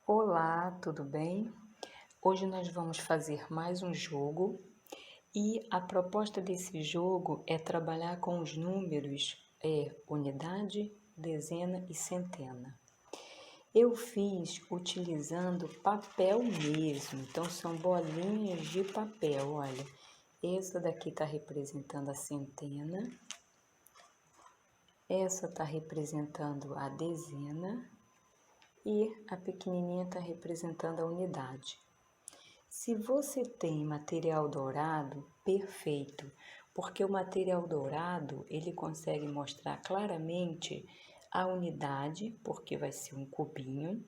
Olá, tudo bem? Hoje nós vamos fazer mais um jogo e a proposta desse jogo é trabalhar com os números unidade, dezena e centena. Eu fiz utilizando papel mesmo, então são bolinhas de papel, olha. Essa daqui está representando a centena, essa está representando a dezena e a pequenininha está representando a unidade. Se você tem material dourado, perfeito, porque o material dourado ele consegue mostrar claramente a unidade, porque vai ser um cubinho.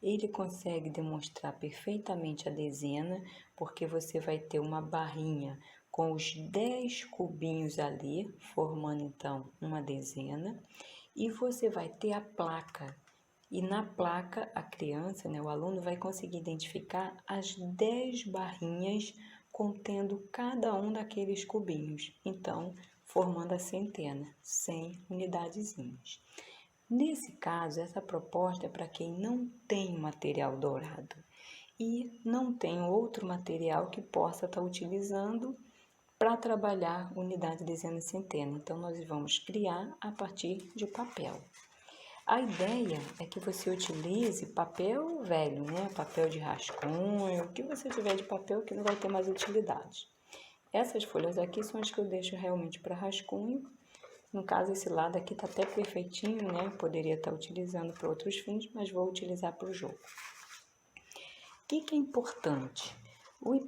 Ele consegue demonstrar perfeitamente a dezena, porque você vai ter uma barrinha com os 10 cubinhos ali, formando então uma dezena. E você vai ter a placa. E na placa, a criança, o aluno vai conseguir identificar as 10 barrinhas contendo cada um daqueles cubinhos. Então, formando a centena, 100 unidadezinhas. Nesse caso, essa proposta é para quem não tem material dourado e não tem outro material que possa estar utilizando para trabalhar unidade, dezena e centena. Então, nós vamos criar a partir de papel. A ideia é que você utilize papel velho, Papel de rascunho, o que você tiver de papel que não vai ter mais utilidade. Essas folhas aqui são as que eu deixo realmente para rascunho. No caso, esse lado aqui tá até perfeitinho, Poderia estar utilizando para outros fins, mas vou utilizar para o jogo. O que é importante? O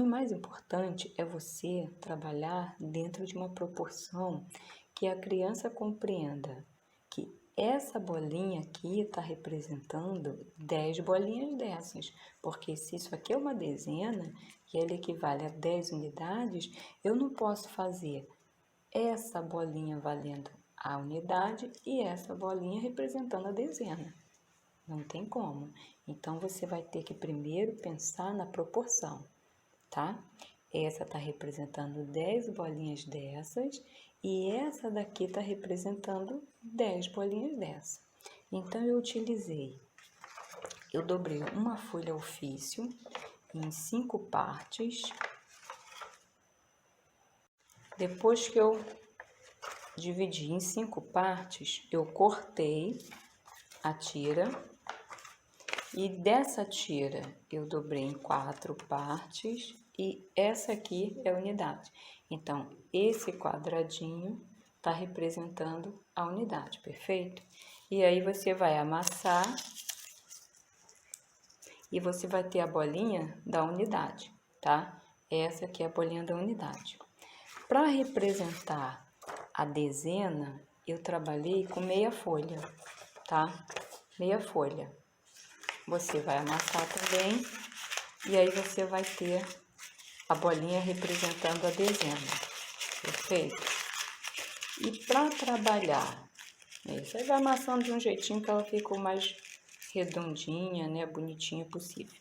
mais importante é você trabalhar dentro de uma proporção que a criança compreenda que essa bolinha aqui está representando 10 bolinhas dessas, porque se isso aqui é uma dezena, que ele equivale a 10 unidades, eu não posso fazer essa bolinha valendo a unidade e essa bolinha representando a dezena. Não tem como. Então, você vai ter que primeiro pensar na proporção, tá? Essa está representando 10 bolinhas dessas e essa daqui está representando 10 bolinhas dessa. Então, eu dobrei uma folha ofício em 5 partes. Depois que eu dividi em 5 partes, eu cortei a tira e dessa tira eu dobrei em 4 partes e essa aqui é a unidade. Então, esse quadradinho está representando a unidade, perfeito? E aí você vai amassar e você vai ter a bolinha da unidade, tá? Essa aqui é a bolinha da unidade. Para representar a dezena, eu trabalhei com meia folha, tá? Meia folha. Você vai amassar também e aí você vai ter a bolinha representando a dezena, perfeito? E para trabalhar, você vai amassando de um jeitinho que ela fique o mais redondinha, bonitinha possível.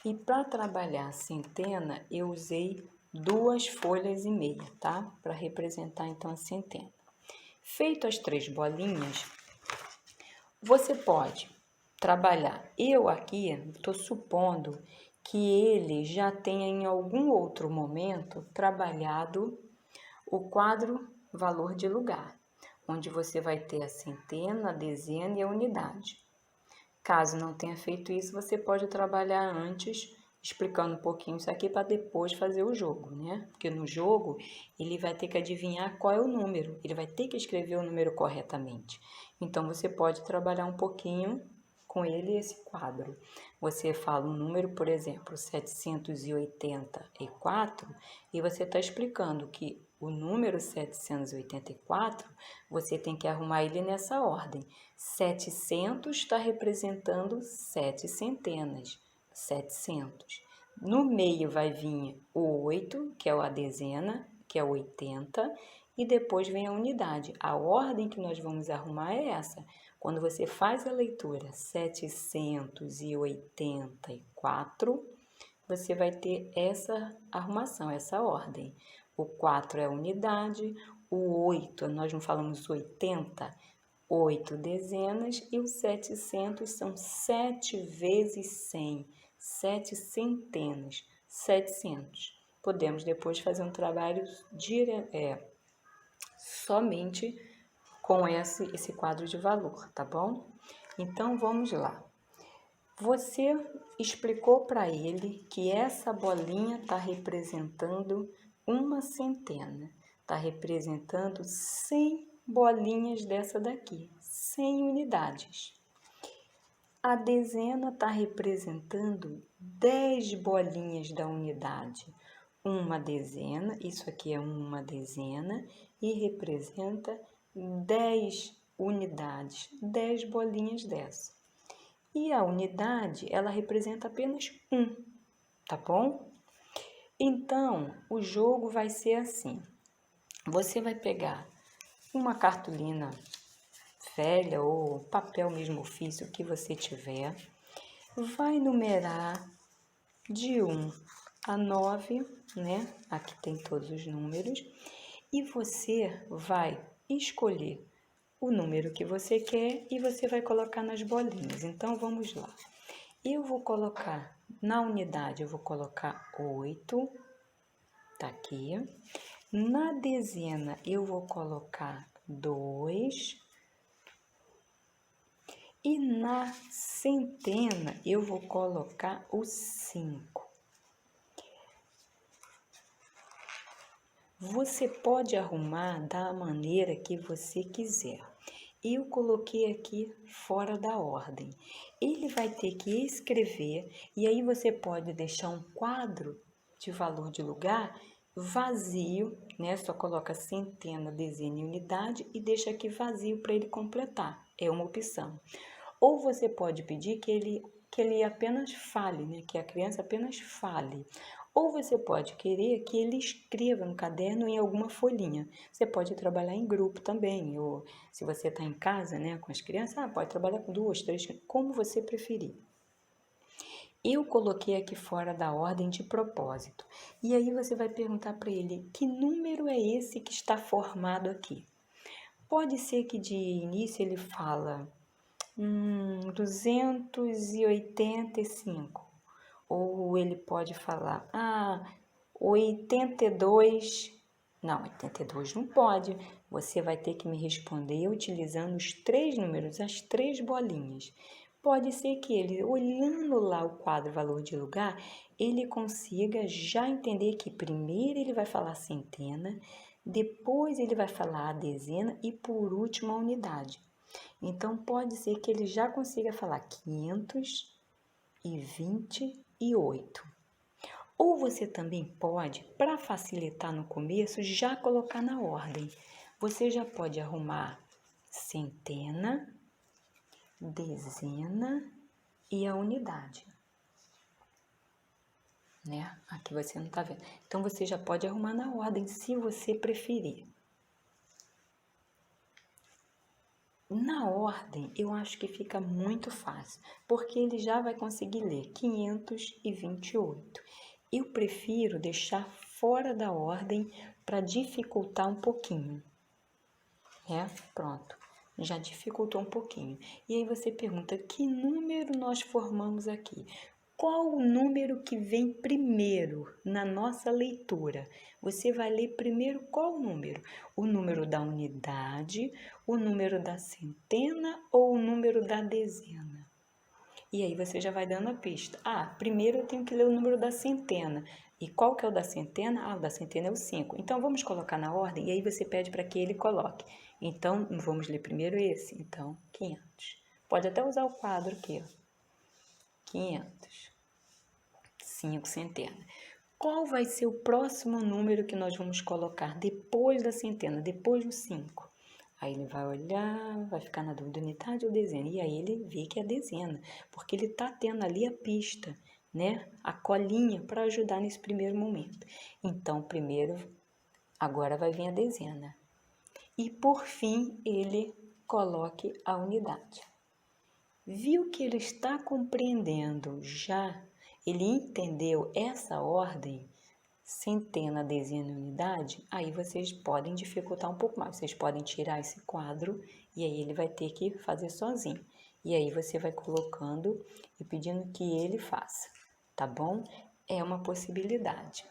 E para trabalhar a centena, eu usei 2 folhas e meia, tá? Para representar então a centena. Feito as 3 bolinhas, você pode trabalhar. Eu aqui estou supondo que ele já tenha em algum outro momento trabalhado o quadro valor de lugar, onde você vai ter a centena, a dezena e a unidade. Caso não tenha feito isso, você pode trabalhar antes, explicando um pouquinho isso aqui para depois fazer o jogo, Porque no jogo ele vai ter que adivinhar qual é o número, ele vai ter que escrever o número corretamente. Então você pode trabalhar um pouquinho com ele esse quadro. Você fala um número, por exemplo, 784, e você está explicando que o número 784, você tem que arrumar ele nessa ordem. 700 está representando 7 centenas, 700. No meio vai vir o 8, que é a dezena, que é 80, e depois vem a unidade. A ordem que nós vamos arrumar é essa. Quando você faz a leitura 784, você vai ter essa arrumação, essa ordem. O 4 é a unidade, o 8, nós não falamos 80, 8 dezenas e os 700 são 7 vezes 100, 7 centenas, 700. Podemos depois fazer um trabalho somente com esse quadro de valor, tá bom? Então, vamos lá. Você explicou para ele que essa bolinha está representando uma centena, está representando 100 bolinhas dessa daqui, 100 unidades. A dezena está representando 10 bolinhas da unidade, uma dezena, isso aqui é uma dezena, e representa 10 unidades, 10 bolinhas dessa. E a unidade, ela representa apenas 1, tá bom? Então, o jogo vai ser assim. Você vai pegar uma cartolina velha ou papel mesmo ofício que você tiver, vai numerar de 1 a 9, né? Aqui tem todos os números. E você vai escolher o número que você quer e você vai colocar nas bolinhas. Então, vamos lá. Eu vou colocar, na unidade, eu vou colocar 8, tá aqui. Na dezena, eu vou colocar 2. E na centena, eu vou colocar o 5. Você pode arrumar da maneira que você quiser. Eu coloquei aqui fora da ordem. Ele vai ter que escrever e aí você pode deixar um quadro de valor de lugar vazio, né? Só coloca centena, dezena e unidade e deixa aqui vazio para ele completar. É uma opção. Ou você pode pedir que ele apenas fale, né? Que a criança apenas fale. Ou você pode querer que ele escreva no caderno em alguma folhinha. Você pode trabalhar em grupo também, ou se você está em casa, né, com as crianças, pode trabalhar com 2, 3, como você preferir. Eu coloquei aqui fora da ordem de propósito. E aí você vai perguntar para ele, que número é esse que está formado aqui? Pode ser que de início ele fala 285. Ou ele pode falar, 82. Não, 82 não pode. Você vai ter que me responder utilizando os 3 números, as 3 bolinhas. Pode ser que ele, olhando lá o quadro valor de lugar, ele consiga já entender que primeiro ele vai falar centena, depois ele vai falar a dezena e por último a unidade. Então, pode ser que ele já consiga falar 528. Ou você também pode, para facilitar no começo, já colocar na ordem. Você já pode arrumar centena, dezena e a unidade. Né? Aqui você não está vendo. Então, você já pode arrumar na ordem, se você preferir. Na ordem, eu acho que fica muito fácil, porque ele já vai conseguir ler 528. Eu prefiro deixar fora da ordem para dificultar um pouquinho. Pronto, já dificultou um pouquinho. E aí você pergunta, que número nós formamos aqui? Qual o número que vem primeiro na nossa leitura? Você vai ler primeiro qual número? O número da unidade, o número da centena ou o número da dezena? E aí você já vai dando a pista. Primeiro eu tenho que ler o número da centena. E qual que é o da centena? O da centena é o 5. Então, vamos colocar na ordem e aí você pede para que ele coloque. Então, vamos ler primeiro esse. Então, 500. Pode até usar o quadro aqui, 500. 5 centena. Qual vai ser o próximo número que nós vamos colocar depois da centena, depois do 5? Aí ele vai olhar, vai ficar na dúvida, unidade ou dezena? E aí ele vê que é dezena, porque ele está tendo ali a pista, né? A colinha para ajudar nesse primeiro momento. Então, primeiro, agora vai vir a dezena. E por fim, ele coloque a unidade. Viu que ele está compreendendo já? Ele entendeu essa ordem, centena, dezena e unidade? Aí vocês podem dificultar um pouco mais. Vocês podem tirar esse quadro E aí ele vai ter que fazer sozinho. E aí você vai colocando e pedindo que ele faça, tá bom? É uma possibilidade.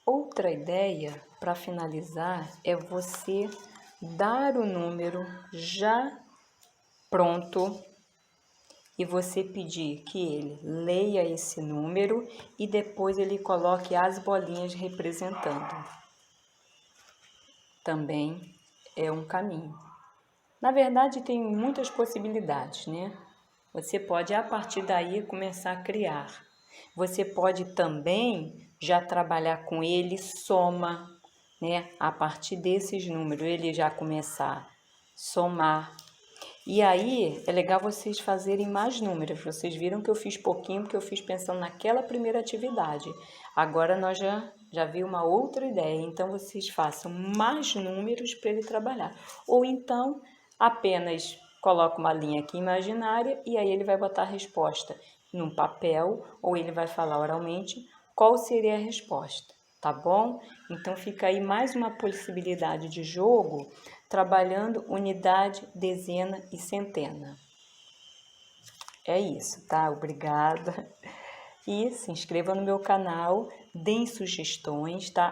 Outra ideia para finalizar é você dar o número já pronto e você pedir que ele leia esse número e depois ele coloque as bolinhas representando. Também é um caminho. Na verdade, tem muitas possibilidades, né? Você pode, a partir daí, começar a criar. Você pode também já trabalhar com ele soma, né? A partir desses números, ele já começar a somar. E aí, é legal vocês fazerem mais números. Vocês viram que eu fiz pouquinho, porque eu fiz pensando naquela primeira atividade. Agora nós já vi uma outra ideia. Então, vocês façam mais números para ele trabalhar. Ou então, apenas coloca uma linha aqui imaginária e aí ele vai botar a resposta num papel ou ele vai falar oralmente qual seria a resposta, tá bom? Então fica aí mais uma possibilidade de jogo trabalhando unidade, dezena e centena. É isso, tá? Obrigada. E se inscreva no meu canal, deem sugestões, tá?